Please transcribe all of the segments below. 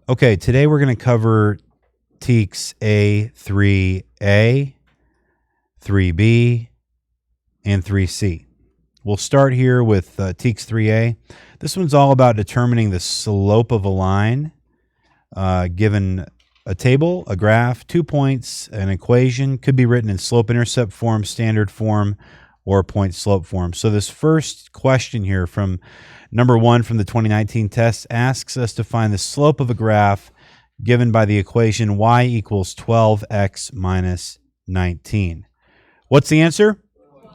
Okay, today we're going to cover TEKS A3A, 3B, and 3C. We'll start here with TEKS 3A. This one's all about determining the slope of a line given a table, a graph, 2 points, an equation. Could be written in slope-intercept form, standard form, or point-slope form. So this first question here from number 1 from the 2019 test asks us to find the slope of a graph given by the equation y equals 12x minus 19. What's the answer?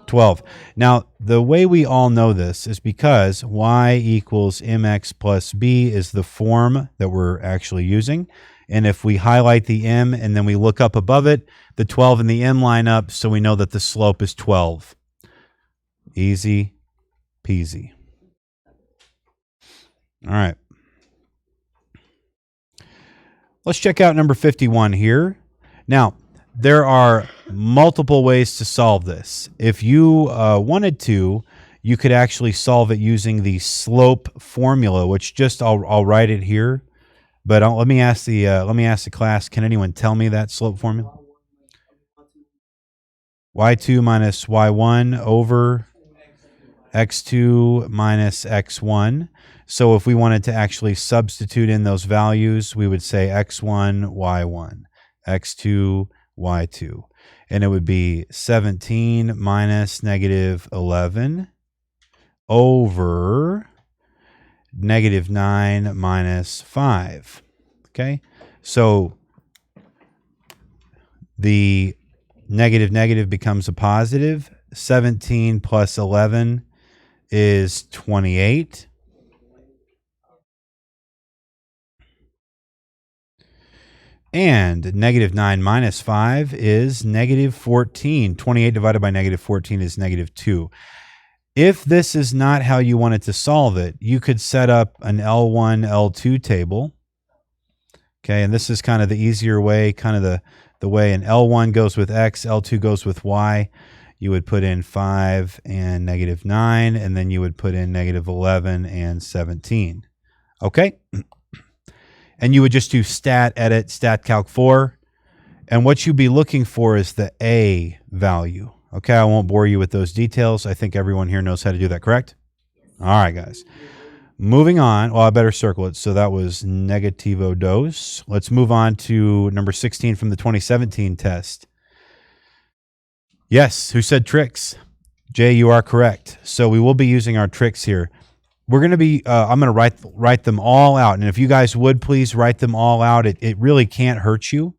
12. Now, the way we all know this is because y equals mx plus b is the form that we're actually using. And if we highlight the m and then we look up above it, the 12 and the m line up, so we know that the slope is 12. Easy peasy. All right. Let's check out number 51 here. Now, there are multiple ways to solve this. If you wanted to, you could actually solve it using the slope formula, which just I'll write it here. But let me ask the class. Can anyone tell me that slope formula? Y2 minus Y1 over X2 minus X1. So if we wanted to actually substitute in those values, we would say X1, Y1, X2, Y2. And it would be 17 minus negative 11 over negative 9 minus 5. Okay? So the negative becomes a positive. 17 plus 11 is 28. And negative 9 minus 5 is negative 14. 28 divided by negative 14 is negative 2. If this is not how you wanted to solve it, you could set up an L1, L2 table. Okay, and this is kind of the easier way, kind of the way an L1 goes with X, L2 goes with Y. You would put in 5 and negative 9, and then you would put in negative 11 and 17. Okay? And you would just do stat edit, stat calc 4. And what you'd be looking for is the A value. Okay, I won't bore you with those details. I think everyone here knows how to do that, correct? All right, guys. Moving on. Well, I better circle it. So that was negativo dos. Let's move on to number 16 from the 2017 test. Yes, who said tricks? Jay, you are correct. So we will be using our tricks here. We're going to be, I'm going to write them all out. And if you guys would please write them all out, it really can't hurt you.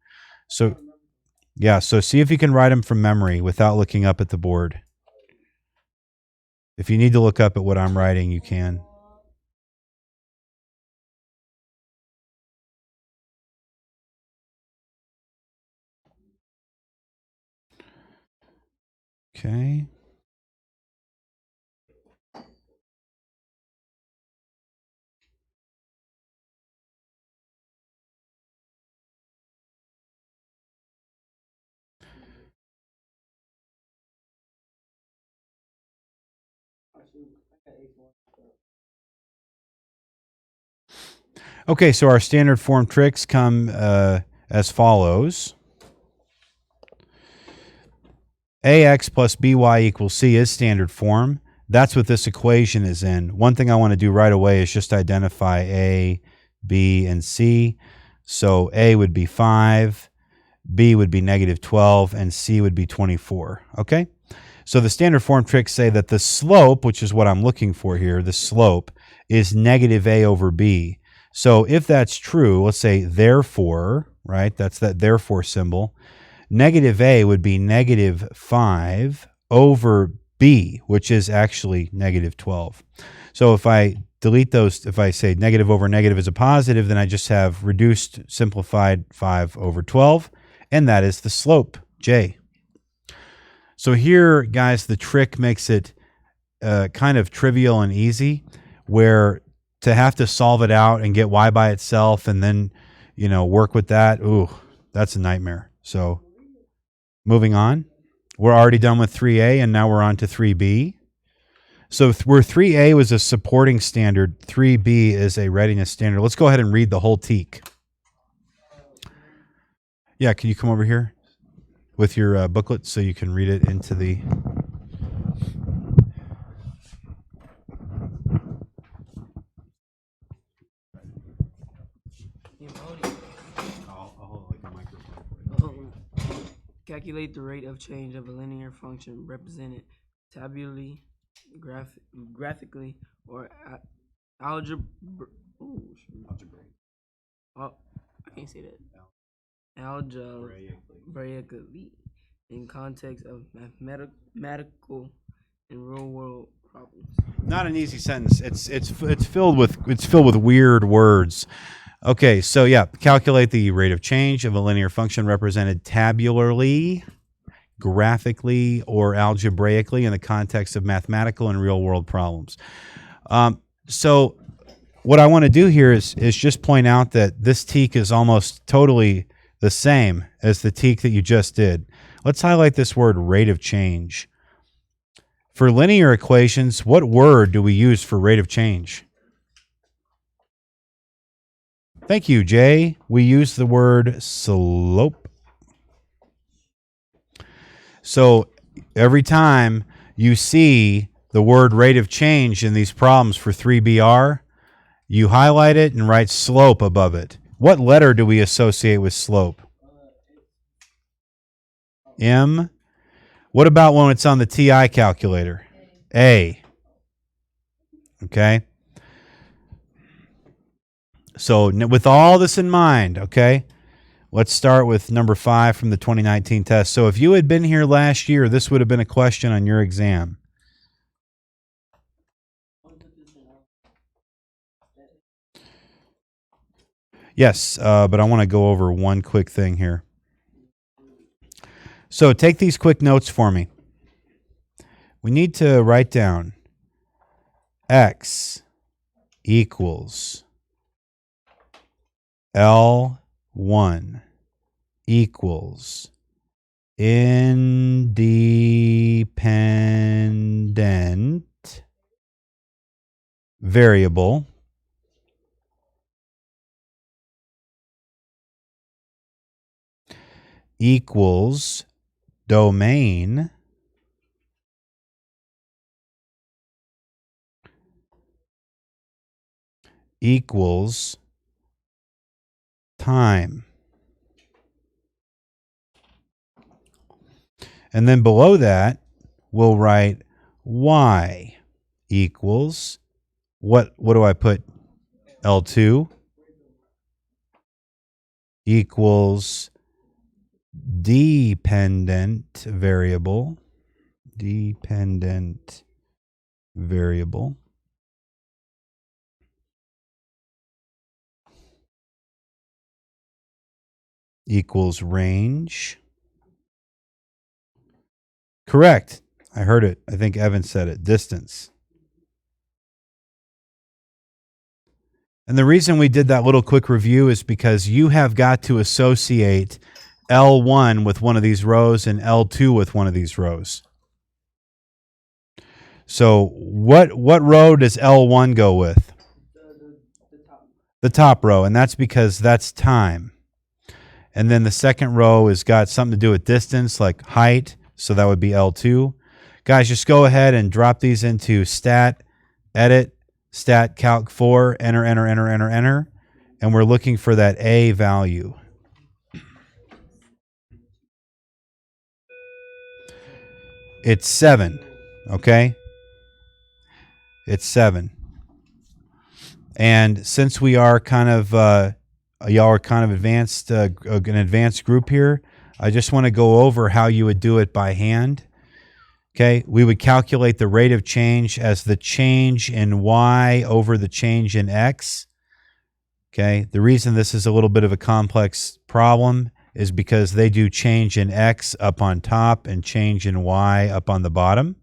So, yeah, so see if you can write them from memory without looking up at the board. If you need to look up at what I'm writing, you can. Okay. Okay, so our standard form tricks come as follows. AX plus BY equals C is standard form. That's what this equation is in. One thing I want to do right away is just identify A, B, and C. So A would be 5, B would be negative 12, and C would be 24. Okay? So the standard form tricks say that the slope, which is what I'm looking for here, the slope, is negative A over B. So if that's true, let's say therefore, right? That's that therefore symbol. Negative A would be negative 5 over B, which is actually negative 12. So if I delete those, if I say negative over negative is a positive, then I just have reduced, simplified 5 over 12, and that is the slope, J. So here, guys, the trick makes it kind of trivial and easy, where to have to solve it out and get y by itself and then, you know, work with that, ooh, that's a nightmare. So moving on, we're already done with 3A, and now we're on to 3B. So where 3A was a supporting standard, 3B is a readiness standard. Let's go ahead and read the whole TEK. Yeah, can you come over here with your booklet so you can read it into the... Calculate the rate of change of a linear function represented tabulaturly, graphically, or algebraically. I can't say that. Algebraically, in context of mathematical and real-world problems. Not an easy sentence. It's filled with weird words. Okay, so yeah, calculate the rate of change of a linear function represented tabularly, graphically, or algebraically in the context of mathematical and real-world problems. So what I want to do here is just point out that this TEK is almost totally the same as the TEK that you just did. Let's highlight this word rate of change. For linear equations, what word do we use for rate of change? Thank you, Jay. We use the word slope. So every time you see the word rate of change in these problems for 3BR, you highlight it and write slope above it. What letter do we associate with slope? M. What about when it's on the TI calculator? A. Okay. So with all this in mind, okay, let's start with number 5 from the 2019 test. So if you had been here last year, this would have been a question on your exam. Yes, but I want to go over one quick thing here. So take these quick notes for me. We need to write down X equals L1 equals independent variable equals domain equals time. And then below that, we'll write y equals, what do I put? L2 equals dependent variable equals range. Correct. I heard it. I think Evan said it. Distance. And the reason we did that little quick review is because you have got to associate L1 with one of these rows and L2 with one of these rows. So what row does L1 go with? The top row, and that's because that's time. And then the second row has got something to do with distance, like height, so that would be L2. Guys, just go ahead and drop these into stat, edit, stat calc 4, enter, enter, enter, enter, enter, and we're looking for that A value. It's 7, okay? It's 7. And since we are kind of, y'all are kind of advanced, an advanced group here, I just want to go over how you would do it by hand. Okay, we would calculate the rate of change as the change in y over the change in x. Okay, the reason this is a little bit of a complex problem is because they do change in x up on top and change in y up on the bottom.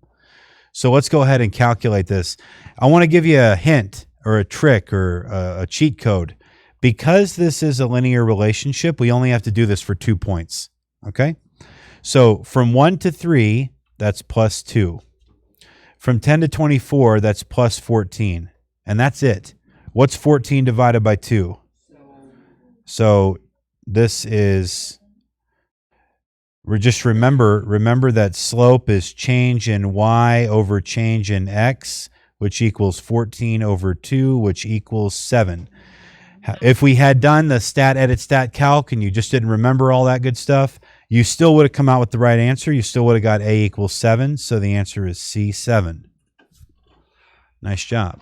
So let's go ahead and calculate this. I want to give you a hint or a trick or a cheat code. Because this is a linear relationship, we only have to do this for 2 points. Okay, so from 1 to 3, that's plus 2. From 10 to 24, that's plus 14. And that's it. What's 14 divided by 2? So this is, just remember that slope is change in y over change in x, which equals 14 over 2, which equals 7. If we had done the stat edit stat calc and you just didn't remember all that good stuff, you still would have come out with the right answer. You still would have got A equals 7. So the answer is C7. Nice job.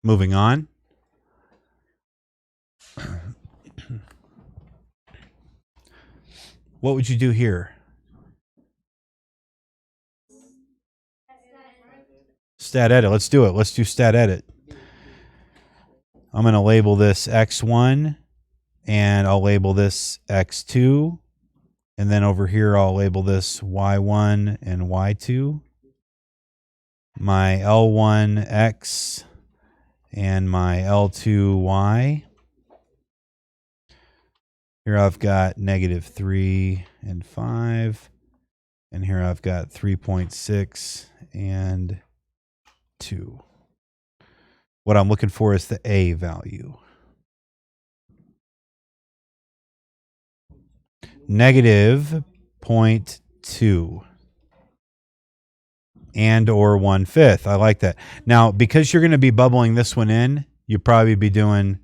Moving on. What would you do here? Stat edit. Let's do it. Let's do stat edit. I'm going to label this X1, and I'll label this X2. And then over here, I'll label this Y1 and Y2. My L1X and my L2Y. Here I've got -3 and 5. And here I've got 3.6 and 2. What I'm looking for is the A value. -0.2 and or 1/5. I like that. Now, because you're going to be bubbling this one in, you'll probably be doing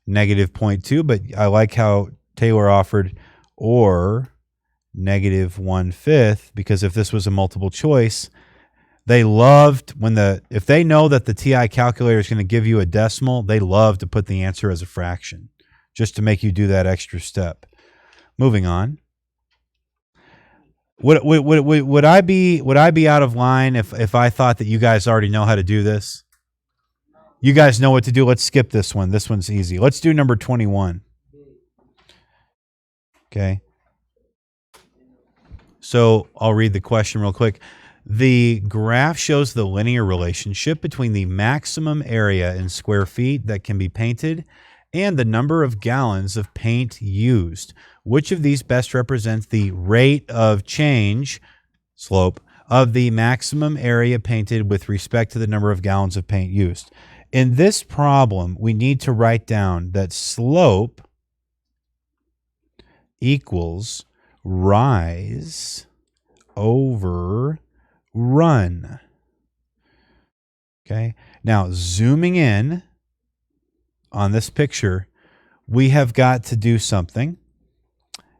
-0.2, but I like how Taylor offered or -1/5, because if this was a multiple choice, they loved if they know that the TI calculator is going to give you a decimal, they love to put the answer as a fraction just to make you do that extra step. Moving on. Would I be out of line if I thought that you guys already know how to do this? You guys know what to do. Let's skip this one. This one's easy. Let's do number 21. Okay. So I'll read the question real quick. The graph shows the linear relationship between the maximum area in square feet that can be painted and the number of gallons of paint used. Which of these best represents the rate of change, slope, of the maximum area painted with respect to the number of gallons of paint used? In this problem, we need to write down that slope equals rise over run. Okay. Now, zooming in on this picture, we have got to do something.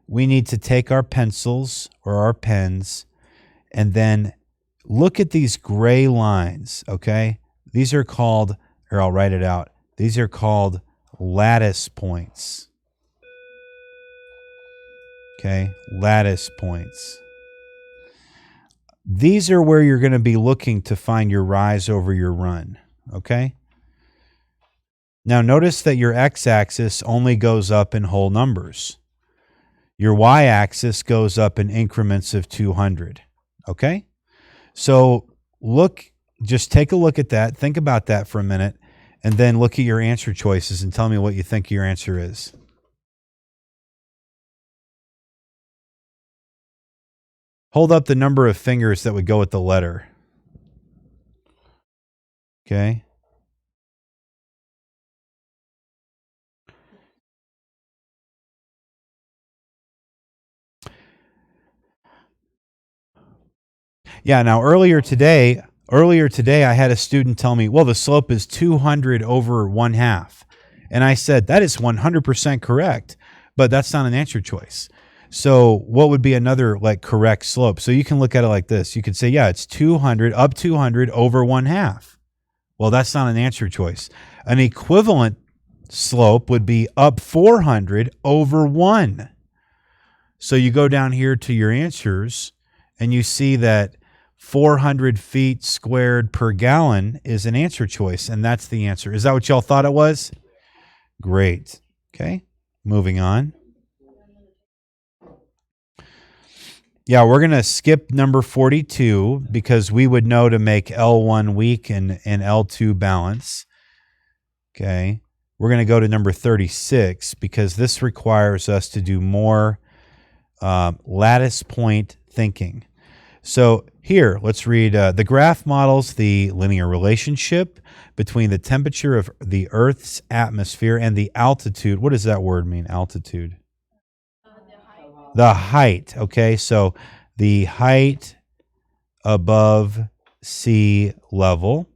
We need to take our pencils or our pens and then look at these gray lines, okay? These are called, or I'll write it out, these are called lattice points. Okay, lattice points. These are where you're going to be looking to find your rise over your run, okay? Now notice that your x-axis only goes up in whole numbers. Your y-axis goes up in increments of 200, okay? So just take a look at that, think about that for a minute, and then look at your answer choices and tell me what you think your answer is. Hold up the number of fingers that would go with the letter. Okay. Yeah, now earlier today I had a student tell me, well, the slope is 200 over 1/2. And I said, that is 100% correct, but that's not an answer choice. So what would be another correct slope? So you can look at it like this. You could say, yeah, it's 200 up 200 over 1/2. Well, that's not an answer choice. An equivalent slope would be up 400 over 1. So you go down here to your answers and you see that 400 feet squared per gallon is an answer choice, and that's the answer. Is that what y'all thought it was? Great. Okay, moving on. Yeah, we're going to skip number 42 because we would know to make L1 weak and L2 balance. Okay, we're going to go to number 36 because this requires us to do more lattice point thinking. So here, let's read. The graph models the linear relationship between the temperature of the Earth's atmosphere and the altitude. What does that word mean, altitude? The height. Okay, so the height above sea level.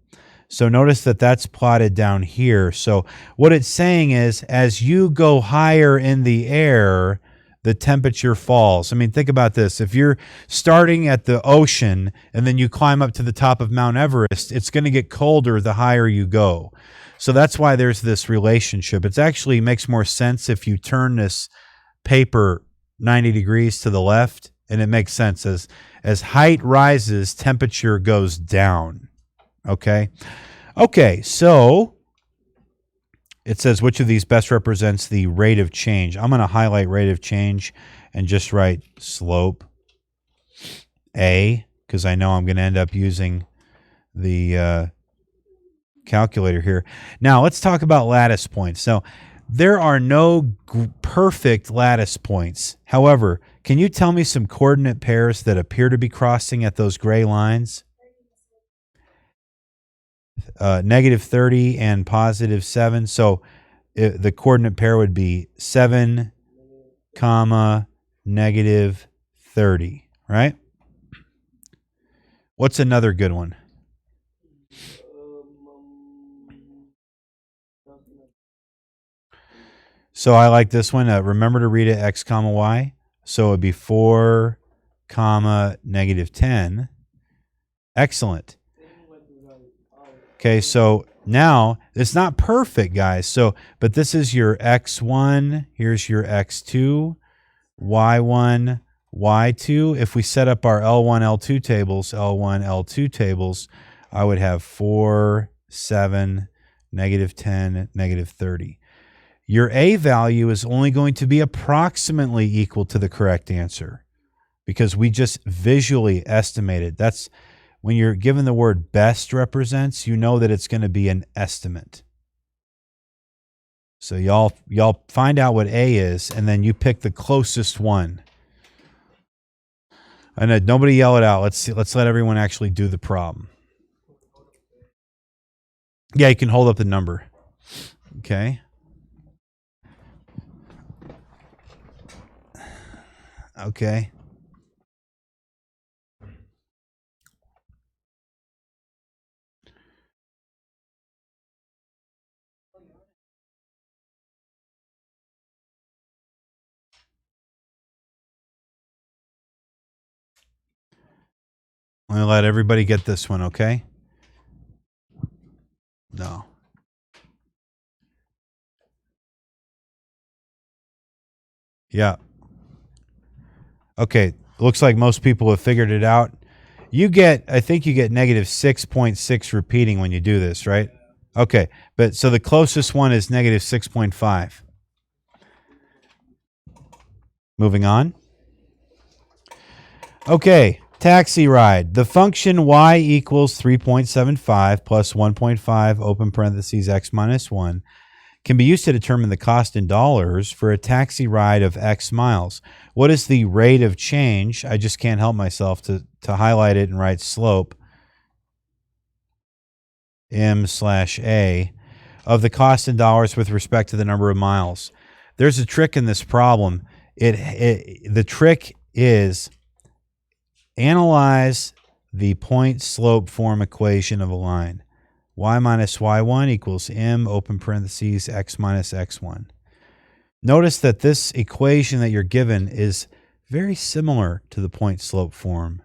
So notice that that's plotted down here. So what it's saying is, as you go higher in the air, the temperature falls. I mean, think about this. If you're starting at the ocean and then you climb up to the top of Mount Everest, it's going to get colder the higher you go. So that's why there's this relationship. It actually makes more sense if you turn this paper 90 degrees to the left, and it makes sense. As height rises, temperature goes down. Okay? Okay, so it says which of these best represents the rate of change. I'm going to highlight rate of change and just write slope A, because I know I'm going to end up using the calculator here. Now, let's talk about lattice points. So there are no perfect lattice points. However, can you tell me some coordinate pairs that appear to be crossing at those gray lines? -30 and +7. So the coordinate pair would be 7, -30, right? What's another good one? So I like this one. Remember to read it x, y. So it'd be 4, -10. Excellent. Okay, so now it's not perfect, guys. So, but this is your x1. Here's your x2, y1, y2. If we set up our L1, L2 tables, L1, L2 tables, I would have 4, 7, -10, -30. Your A value is only going to be approximately equal to the correct answer because we just visually estimated. That's when you're given the word best represents, you know that it's going to be an estimate. So y'all find out what A is, and then you pick the closest one. I know, nobody yell it out. Let's let everyone actually do the problem. Yeah, you can hold up the number. Okay. Okay. I'm going to let everybody get this one, okay? No. Yeah. Okay. Looks like most people have figured it out. I think you get -6.6 repeating when you do this, right? Okay. But so the closest one is -6.5. Moving on. Okay. Taxi ride. The function y equals 3.75 plus 1.5 open parentheses x minus 1 can be used to determine the cost in dollars for a taxi ride of X miles. What is the rate of change? I just can't help myself to highlight it and write slope, M/A, of the cost in dollars with respect to the number of miles. There's a trick in this problem. The trick is analyze the point slope form equation of a line. Y minus y1 equals m open parentheses x minus x1. Notice that this equation that you're given is very similar to the point slope form.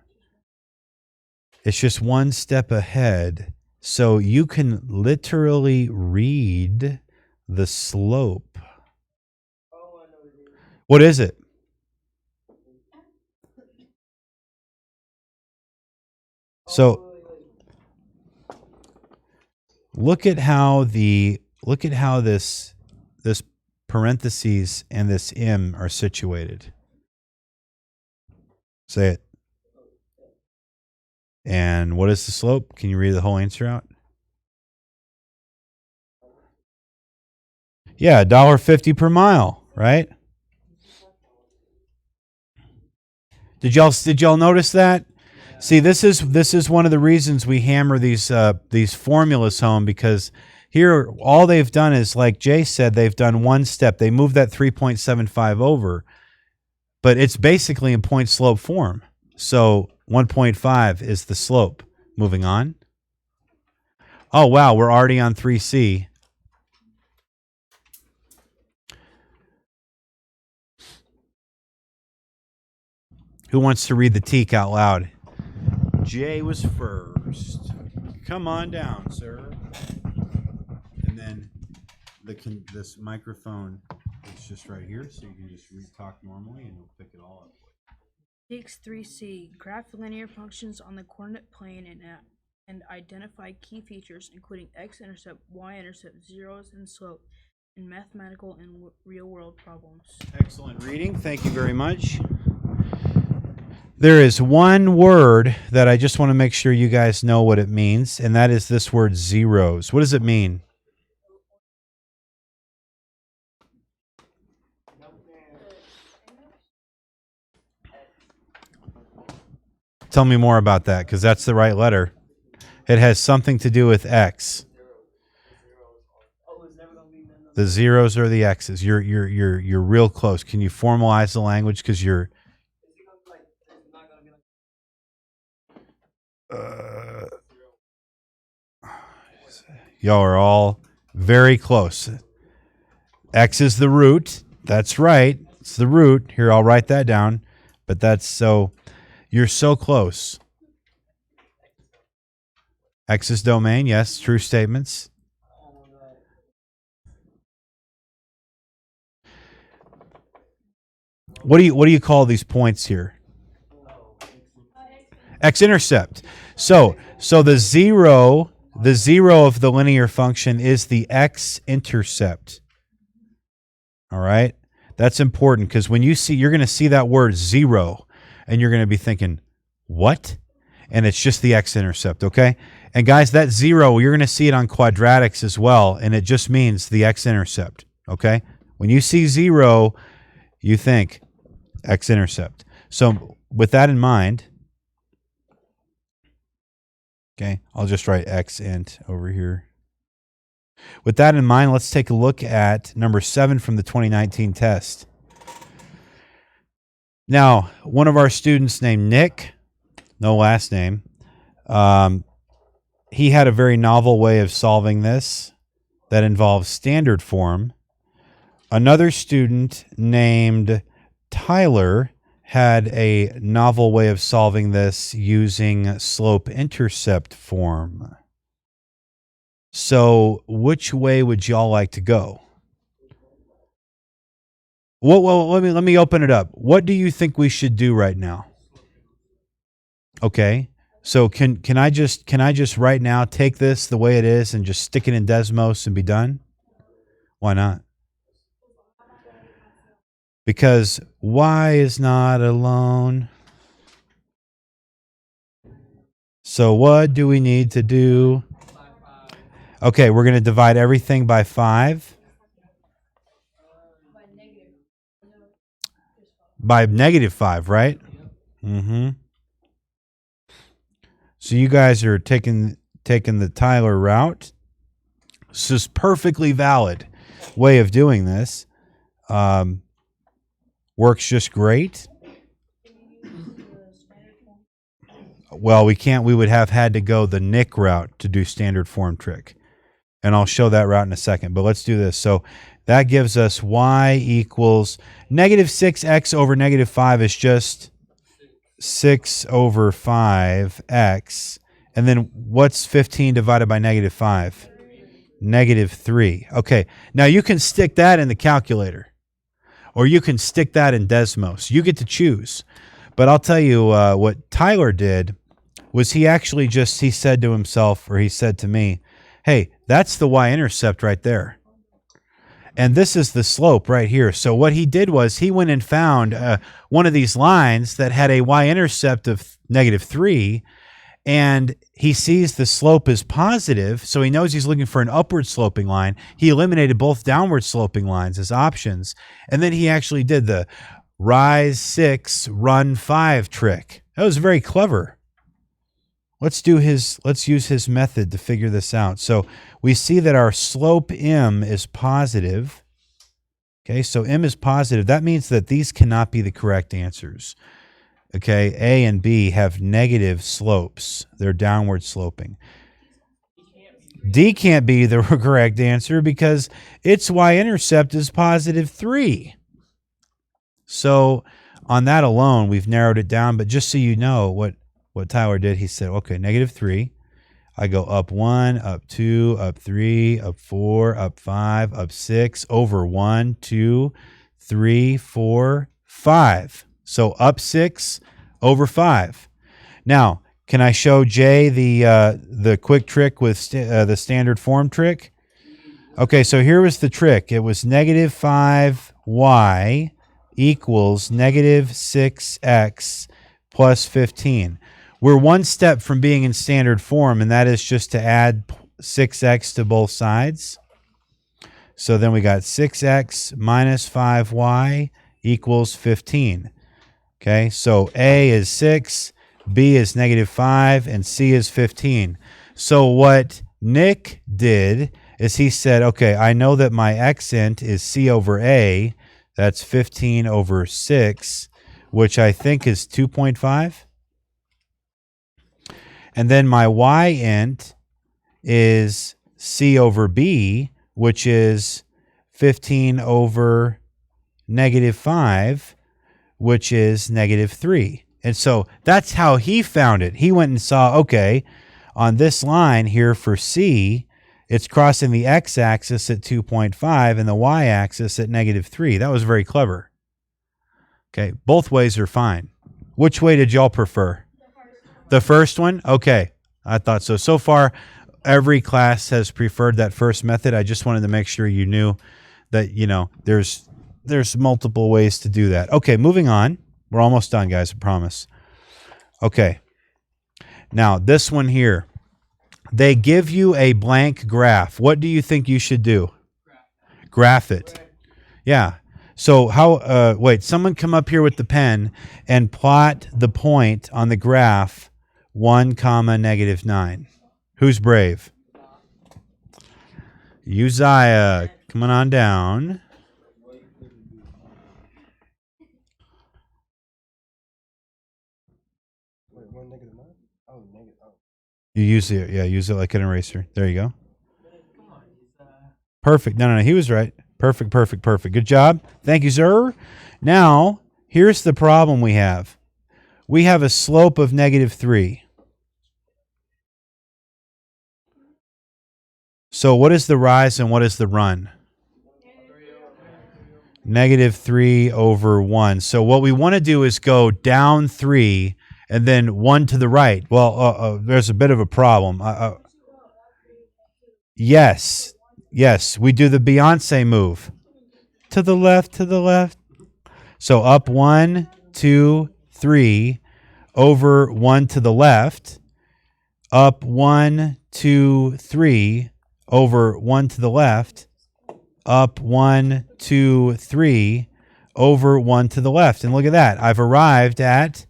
It's just one step ahead. So you can literally read the slope. What is it? So look at how this parentheses and this m are situated. Say it. And what is the slope? Can you read the whole answer out? Yeah, $1.50 per mile, right? Did y'all notice that? See, this is one of the reasons we hammer these formulas home, because here all they've done is, like Jay said, they've done one step. They moved that 3.75 over, but it's basically in point slope form. So 1.5 is the slope. Moving on. Oh wow, we're already on 3C. Who wants to read the teak out loud? Jay was first. Come on down, sir. And then this microphone is just right here, so you can just talk normally and it'll pick it all up. Takes 3C. Graph linear functions on the coordinate plane and identify key features, including x-intercept, y-intercept, zeros, and slope in mathematical and real-world problems. Excellent reading. Thank you very much. There is one word that I just want to make sure you guys know what it means, and that is this word zeros. What does it mean? Tell me more about that, because that's the right letter. It has something to do with X. The zeros are the X's. You're real close. Can you formalize the language? Because you're y'all are all very close. X is the root. That's right. It's the root. Here, I'll write that down. But that's so, you're so close. X is domain. Yes, true statements. What do you call these points here? X-intercept. So the zero of the linear function is the x-intercept. All right? That's important, because when you're going to see that word zero, and you're going to be thinking, what? And it's just the x-intercept, okay? And guys, that zero, you're going to see it on quadratics as well, and it just means the x-intercept, okay? When you see zero, you think x-intercept. So with that in mind, okay, I'll just write x-int over here. With that in mind, let's take a look at number 7 from the 2019 test. Now, one of our students named Nick, no last name, he had a very novel way of solving this that involves standard form. Another student named Tyler had a novel way of solving this using slope-intercept form. So which way would y'all like to go? Well, let me open it up. What do you think we should do right now? Okay. So can I just right now take this the way it is and just stick it in Desmos and be done? Why not? Because Y is not alone. So what do we need to do? Okay, we're going to divide everything by 5. By -5, right? Mm-hmm. So you guys are taking the Tyler route. This is perfectly valid way of doing this. Works just great. Well, we can't. We would have had to go the Nick route to do standard form trick. And I'll show that route in a second. But let's do this. So that gives us y equals -6x over -5 is just 6 over 5x. And then what's 15 divided by -5? -3. Okay. Now you can stick that in the calculator. Or you can stick that in Desmos. You get to choose. But I'll tell you what Tyler did was he said to himself, or he said to me, hey, that's the y-intercept right there. And this is the slope right here. So what he did was he went and found one of these lines that had a y-intercept of -3, and he sees the slope is positive, so he knows he's looking for an upward sloping line. He eliminated both downward sloping lines as options, and then he actually did the rise 6, run 5 trick. That was very clever. Let's use his method to figure this out. So we see that our slope m is positive. Okay, so m is positive. That means that these cannot be the correct answers. Okay, A and B have negative slopes. They're downward sloping. D can't be the correct answer because its y-intercept is positive 3. So on that alone, we've narrowed it down. But just so you know what Tyler did, he said, okay, negative 3. I go up 1, up 2, up 3, up 4, up 5, up 6, over 1, 2, 3, 4, 5. So up 6, over 5. Now, can I show Jay the quick trick with the standard form trick? Okay, so here was the trick. It was negative 5y equals negative 6x plus 15. We're one step from being in standard form, and that is just to add 6x to both sides. So then we got 6x minus 5y equals 15. Okay, so A is 6, B is negative 5, and C is 15. So what Nick did is he said, okay, I know that my x-int is C over A. That's 15 over 6, which I think is 2.5. And then my y-int is C over B, which is 15 over negative 5, which is negative 3. And so that's how he found it. He went and saw, okay, on this line here for C, it's crossing the x-axis at 2.5 and the y-axis at negative 3. That was very clever. Okay, both ways are fine. Which way did y'all prefer? The first one? Okay, I thought so. So far, every class has preferred that first method. I just wanted to make sure you knew that, there's multiple ways to do that. Okay, moving on. We're almost done, guys, I promise. Okay. Now, this one here. They give you a blank graph. What do you think you should do? Graph it. Yeah. So someone come up here with the pen and plot the point on the graph 1, negative 9. Who's brave? Uzziah, coming on down. You use it like an eraser. There you go. Perfect. No, he was right. Perfect. Good job. Thank you, sir. Now, here's the problem we have. We have a slope of negative 3. So what is the rise and what is the run? Negative 3 over 1. So what we want to do is go down 3 and then 1 to the right. Well, there's a bit of a problem. Yes, we do the Beyonce move. To the left. So up 1, 2, 3, over 1 to the left. Up 1, 2, 3, over 1 to the left. Up 1, 2, 3, over 1 to the left. And look at that. I've arrived at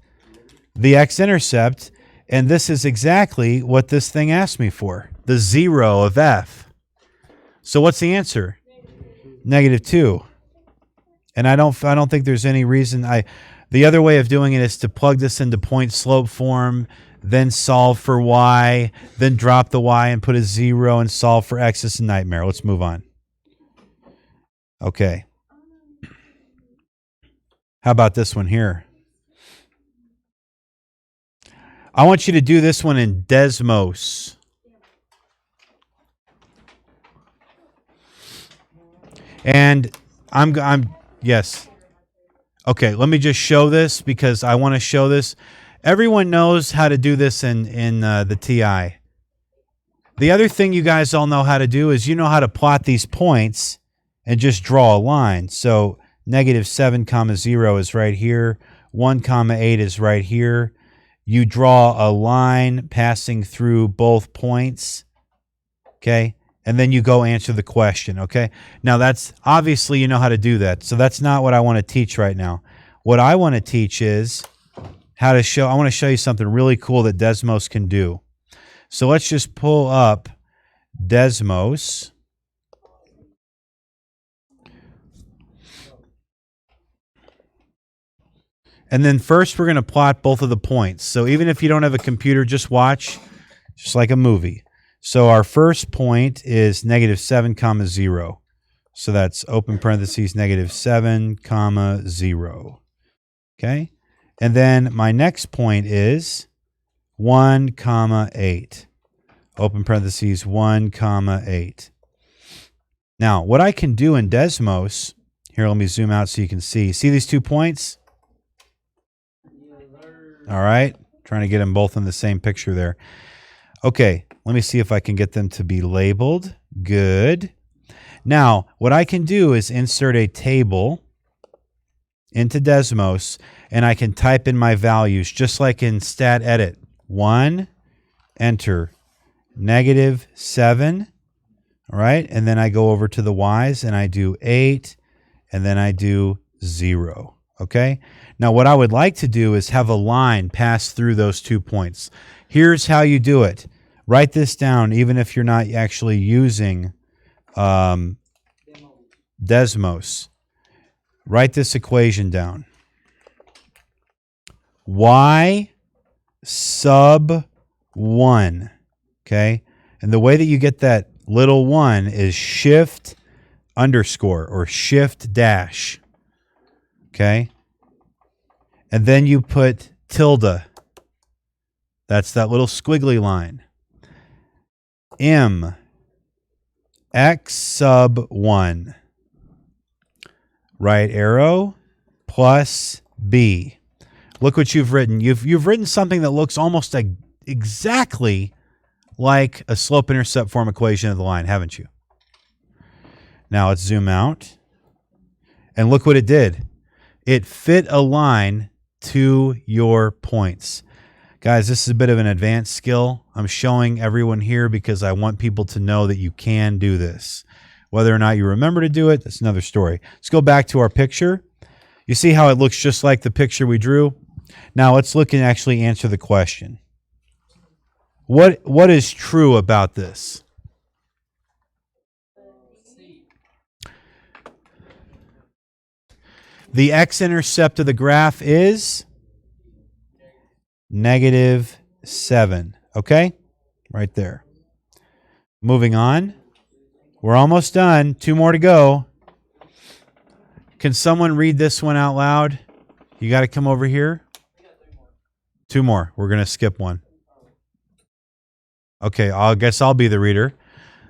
the x-intercept, and this is exactly what this thing asked me for, the 0 of f. So what's the answer? Negative 2. And I don't think there's any reason. The other way of doing it is to plug this into point slope form, then solve for y, then drop the y and put a 0 and solve for x. It's a nightmare. Let's move on. Okay. How about this one here? I want you to do this one in Desmos. And yes. Okay, let me just show this because I want to show this. Everyone knows how to do this in the TI. The other thing you guys all know how to do is you know how to plot these points and just draw a line. So negative 7, 0 is right here. 1, 8 is right here. You draw a line passing through both points, okay? And then you go answer the question, okay? Now, that's obviously you know how to do that, so that's not what I want to teach right now. What I want to teach is how to show, I want to show you something really cool that Desmos can do. So let's just pull up Desmos. And then first we're going to plot both of the points. So even if you don't have a computer, just watch, just like a movie. So our first point is -7, 0. So that's open parentheses, -7, 0. Okay. And then my next point is 1, 8. Open parentheses, 1, 8. Now, what I can do in Desmos, here, let me zoom out so you can see. See these 2 points? All right. Trying to get them both in the same picture there. Okay. Let me see if I can get them to be labeled. Good. Now, what I can do is insert a table into Desmos, and I can type in my values just like in stat edit. 1, enter, -7, all right? And then I go over to the y's and I do 8, and then I do 0, okay? Now, what I would like to do is have a line pass through those 2 points. Here's how you do it. Write this down even if you're not actually using Desmos. Write this equation down. Y sub 1, okay? And the way that you get that little 1 is shift underscore or shift dash, okay? And then you put tilde. That's that little squiggly line. M x sub 1. Right arrow plus B. Look what you've written. You've written something that looks almost exactly like a slope-intercept form equation of the line, haven't you? Now let's zoom out. And look what it did. It fit a line to your points. Guys, this is a bit of an advanced skill. I'm showing everyone here because I want people to know that you can do this. Whether or not you remember to do it, that's another story. Let's go back to our picture. You see how it looks just like the picture we drew? Now let's look and actually answer the question. What is true about this? The x-intercept of the graph is -7. Okay? Right there. Moving on. We're almost done. 2 more to go. Can someone read this one out loud? You got to come over here. 2 more. We're going to skip one. Okay, I guess I'll be the reader.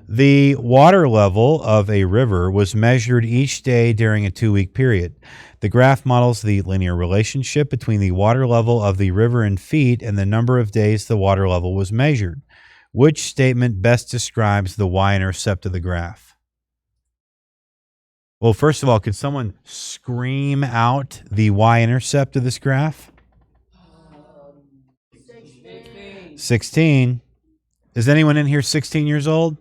The water level of a river was measured each day during a 2-week period. The graph models the linear relationship between the water level of the river in feet and the number of days the water level was measured. Which statement best describes the y-intercept of the graph? Well, first of all, could someone scream out the y-intercept of this graph? 16. Is anyone in here 16 years old?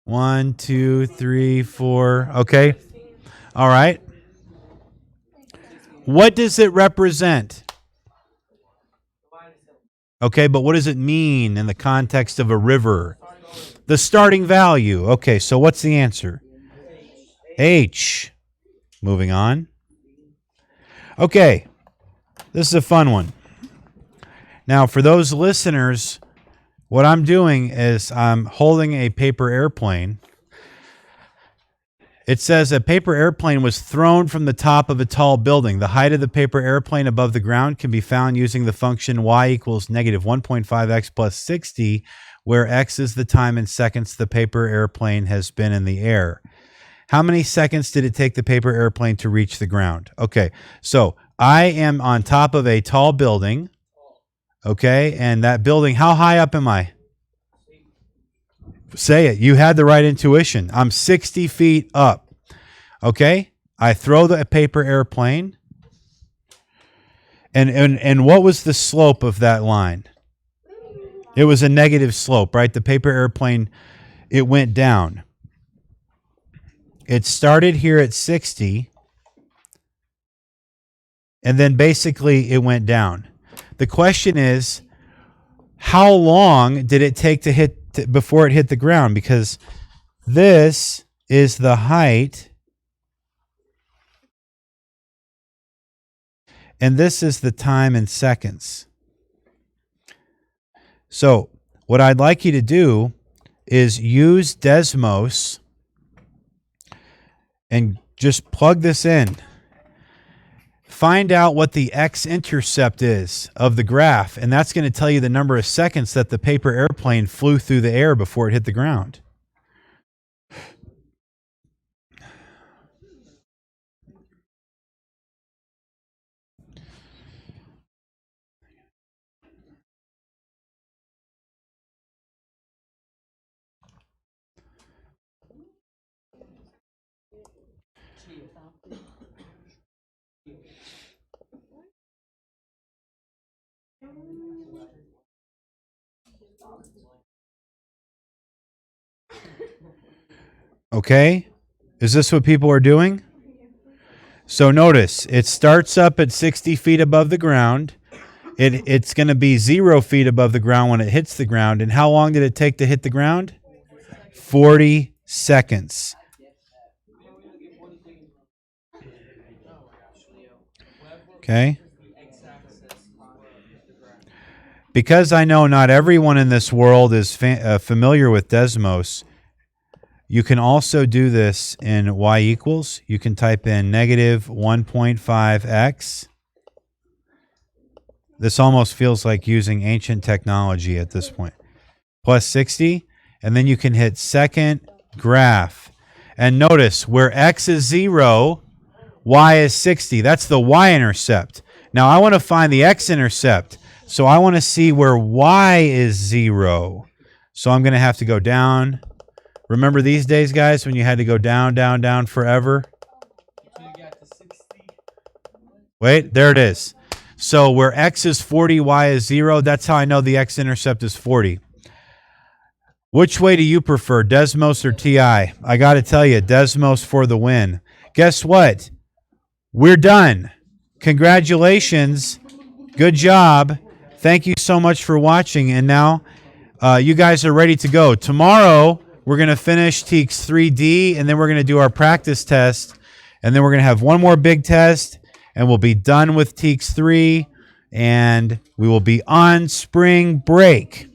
1, 2, 3, 4. Okay. All right. What does it represent? Okay, but what does it mean in the context of a river? The starting value. Okay, so what's the answer? H. Moving on. Okay, this is a fun one. Now, for those listeners, what I'm doing is I'm holding a paper airplane. It says a paper airplane was thrown from the top of a tall building. The height of the paper airplane above the ground can be found using the function y equals -1.5x plus 60, where x is the time in seconds the paper airplane has been in the air. How many seconds did it take the paper airplane to reach the ground? Okay, so I am on top of a tall building. Okay, and that building, how high up am I? Say it. You had the right intuition. I'm 60 feet up. Okay, I throw the paper airplane. And what was the slope of that line? It was a negative slope, right? The paper airplane, it went down. It started here at 60. and then basically it went down. The question is, how long did it take to hit before it hit the ground? Because this is the height, and this is the time in seconds. So what I'd like you to do is use Desmos and just plug this in. Find out what the x-intercept is of the graph, and that's going to tell you the number of seconds that the paper airplane flew through the air before it hit the ground. Okay, is this what people are doing? So notice, it starts up at 60 feet above the ground. It's going to be 0 feet above the ground when it hits the ground. And how long did it take to hit the ground? 40 seconds. Okay. Because I know not everyone in this world is familiar with Desmos, you can also do this in y equals. You can type in negative 1.5x. This almost feels like using ancient technology at this point. Plus 60, and then you can hit second graph. And notice where x is 0, y is 60. That's the y-intercept. Now I want to find the x-intercept. So I want to see where y is 0. So I'm going to have to go down. Remember these days, guys, when you had to go down, down, down forever? Wait, there it is. So where x is 40, y is 0, that's how I know the x-intercept is 40. Which way do you prefer, Desmos or TI? I got to tell you, Desmos for the win. Guess what? We're done. Congratulations. Good job. Thank you so much for watching. And now you guys are ready to go. Tomorrow, we're going to finish TEKS 3D, and then we're going to do our practice test. And then we're going to have one more big test, and we'll be done with TEKS 3, and we will be on spring break.